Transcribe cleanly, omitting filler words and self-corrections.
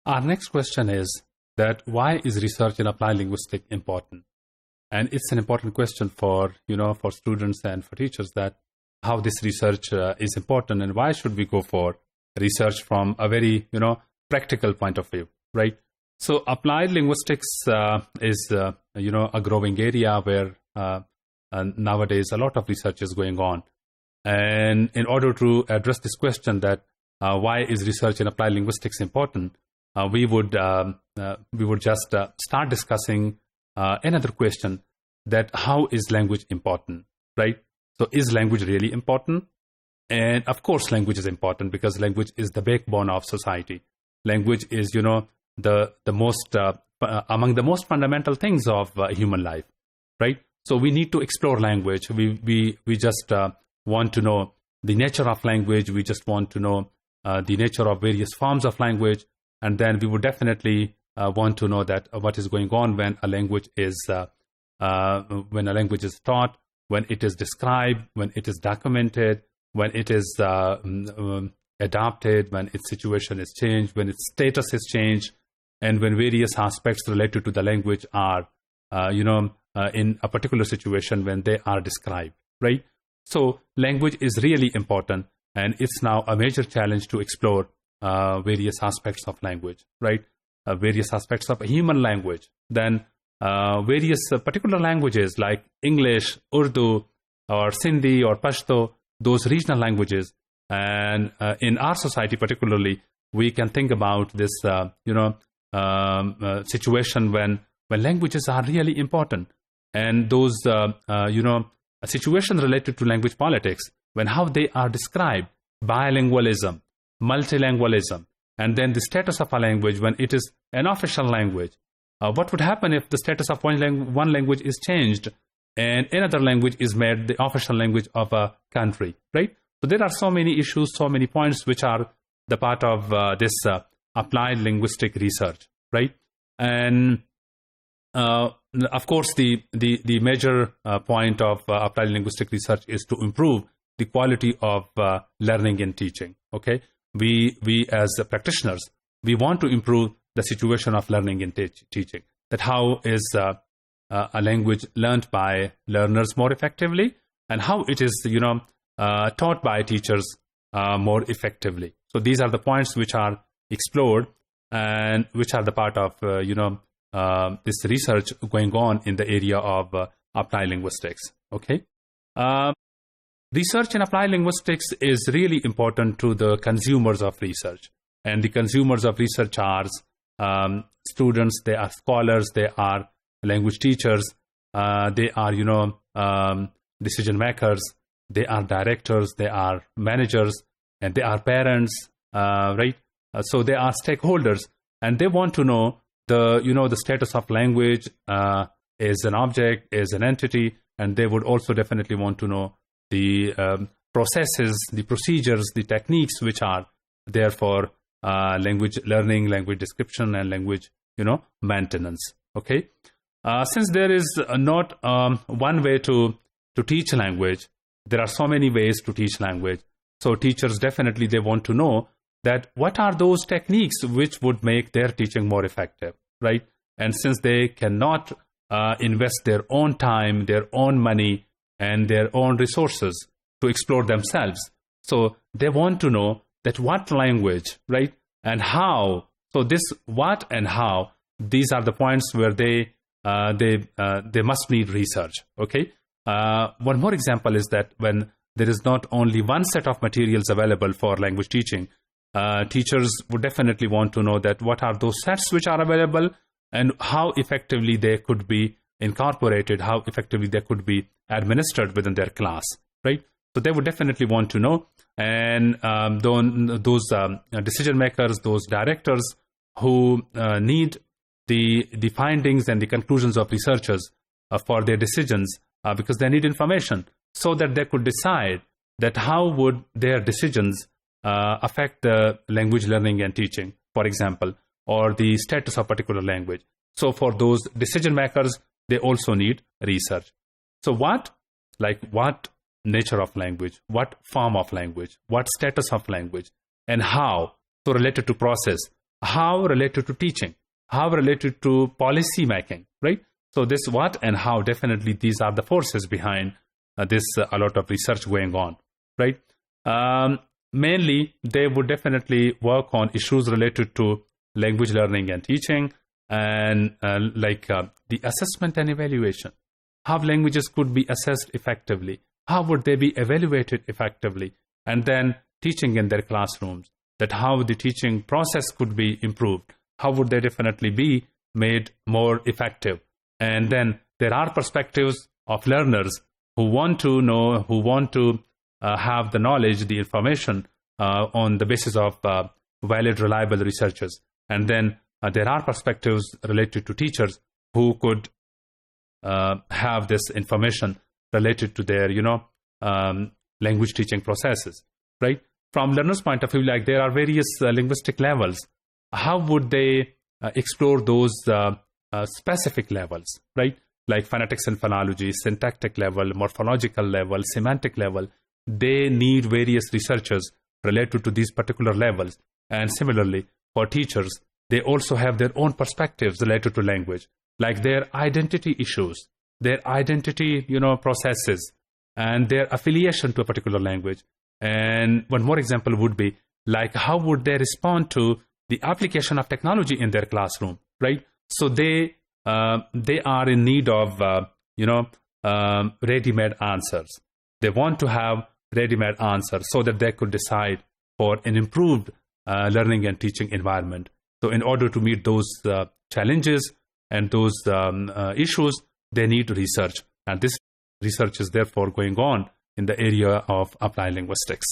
Our next question is that why is research in applied linguistics important? And it's an important question for students and for teachers, that how this research is important and why should we go for research from a very practical point of view, right? So applied linguistics is a growing area where nowadays a lot of research is going on. And in order to address this question, that why is research in applied linguistics important, we would just start discussing another question, that how is language important, right? So is language really important? And of course language is important, because language is the backbone of society. Language is the most among the most fundamental things of human life, right? So we need to explore language. We just want to know the nature of language. We just want to know the nature of various forms of language, and then we would definitely want to know that what is going on when a language is taught, when it is described, when it is documented, when it is adapted, when its situation is changed, when its status is changed, and when various aspects related to the language are, in a particular situation when they are described, right? So language is really important, and it's now a major challenge to explore various aspects of language, right? Various aspects of human language. Then various particular languages like English, Urdu, or Sindhi, or Pashto, those regional languages. And in our society particularly, we can think about this, situation when languages are really important. And those, situations related to language politics, when how they are described, bilingualism, multilingualism, and then the status of a language when it is an official language. What would happen if the status of one language is changed and another language is made the official language of a country, right? So there are so many issues, so many points which are the part of this applied linguistic research, right? And of course, the major point of applied linguistic research is to improve the quality of learning and teaching, okay? We as practitioners, we want to improve the situation of learning and teaching. That how is a language learned by learners more effectively, and how it is taught by teachers more effectively. So these are the points which are explored and which are the part of this research going on in the area of applied linguistics. Okay, research in applied linguistics is really important to the consumers of research, and the consumers of research are students, they are scholars, they are language teachers, they are decision makers, they are directors, they are managers, and they are parents, right? So they are stakeholders, and they want to know the status of language is an object, is an entity, and they would also definitely want to know the processes, the procedures, the techniques which are there for language learning, language description, and language maintenance. Okay, since there is not one way to teach language, there are so many ways to teach language. So teachers definitely, they want to know that what are those techniques which would make their teaching more effective, right? And since they cannot invest their own time, their own money, and their own resources to explore themselves, so they want to know that what language, right, and how. So this what and how, these are the points where they must need research. Okay. One more example is that when there is not only one set of materials available for language teaching, teachers would definitely want to know that what are those sets which are available and how effectively they could be incorporated, how effectively they could be administered within their class, right? So they would definitely want to know. And those decision makers, those directors who need the findings and the conclusions of researchers for their decisions, because they need information so that they could decide that how would their decisions affect the language learning and teaching, for example, or the status of particular language. So for those decision makers, they also need research. So what nature of language, what form of language, what status of language, and how, so related to process, how related to teaching, how related to policy making, right? So this what and how, definitely these are the forces behind this a lot of research going on, right? Mainly, they would definitely work on issues related to language learning and teaching, and the assessment and evaluation. How languages could be assessed effectively? How would they be evaluated effectively? And then teaching in their classrooms, that how the teaching process could be improved. How would they definitely be made more effective? And then there are perspectives of learners who want to know, who want to have the knowledge, the information on the basis of valid, reliable researchers. And then there are perspectives related to teachers who could have this information related to their, language teaching processes, right? From learners' point of view, like there are various linguistic levels. How would they explore those specific levels, right? Like phonetics and phonology, syntactic level, morphological level, semantic level. They need various researchers related to these particular levels. And similarly, for teachers, they also have their own perspectives related to language, like their identity issues, their identity, processes, and their affiliation to a particular language. And one more example would be, like, how would they respond to the application of technology in their classroom, right? So they are in need of, ready-made answers. They want to have ready-made answers so that they could decide for an improved learning and teaching environment. So in order to meet those challenges and those issues, they need research. And this research is therefore going on in the area of applied linguistics.